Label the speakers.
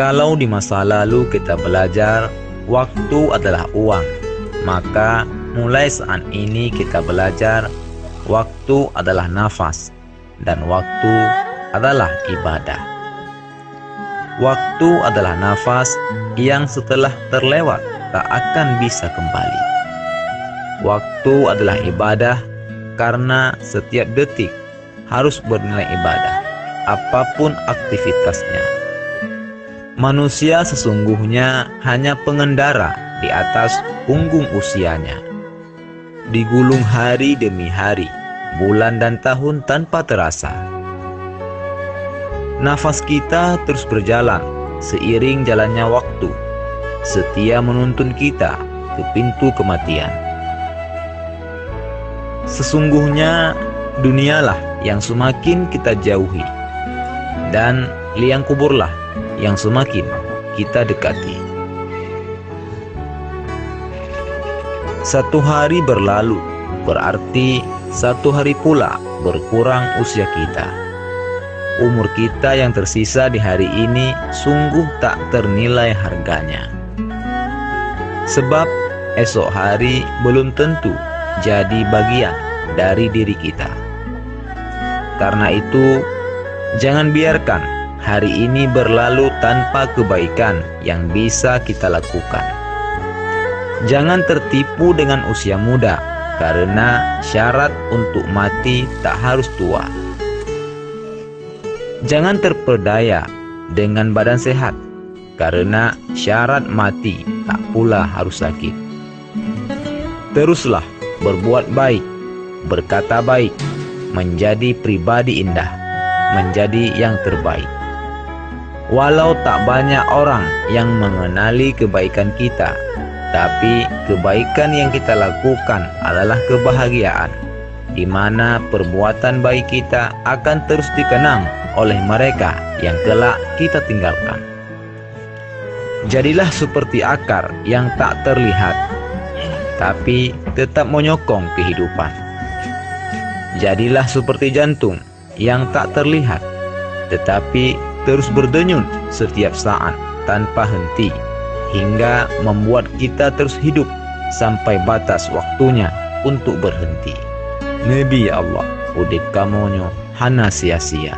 Speaker 1: Kalau di masa lalu kita belajar waktu adalah uang, maka mulai saat ini kita belajar waktu adalah nafas dan waktu adalah ibadah. Waktu adalah nafas yang setelah terlewat tak akan bisa kembali. Waktu adalah ibadah karena setiap detik harus bernilai ibadah, apapun aktivitasnya. Manusia sesungguhnya hanya pengendara di atas punggung usianya. Digulung hari demi hari, bulan dan tahun tanpa terasa. Nafas kita terus berjalan seiring jalannya waktu, setia menuntun kita ke pintu kematian. Sesungguhnya dunialah yang semakin kita jauhi, dan liang kuburlah yang semakin kita dekati. Satu hari berlalu, berarti satu hari pula berkurang usia kita. Umur kita yang tersisa di hari ini sungguh tak ternilai harganya. Sebab esok hari belum tentu jadi bagian dari diri kita. Karena itu, jangan biarkan hari ini berlalu tanpa kebaikan yang bisa kita lakukan. Jangan tertipu dengan usia muda, karena syarat untuk mati tak harus tua. Jangan terperdaya dengan badan sehat, karena syarat mati tak pula harus sakit. Teruslah berbuat baik, berkata baik, menjadi pribadi indah, menjadi yang terbaik. Walau tak banyak orang yang mengenali kebaikan kita, tapi kebaikan yang kita lakukan adalah kebahagiaan, di mana perbuatan baik kita akan terus dikenang oleh mereka yang kelak kita tinggalkan. Jadilah seperti akar yang tak terlihat, tapi tetap menyokong kehidupan. Jadilah seperti jantung yang tak terlihat, tetapi terus berdenyut setiap saat tanpa henti, hingga membuat kita terus hidup sampai batas waktunya untuk berhenti. Nabi Allah, udip kamonyo hana sia-sia.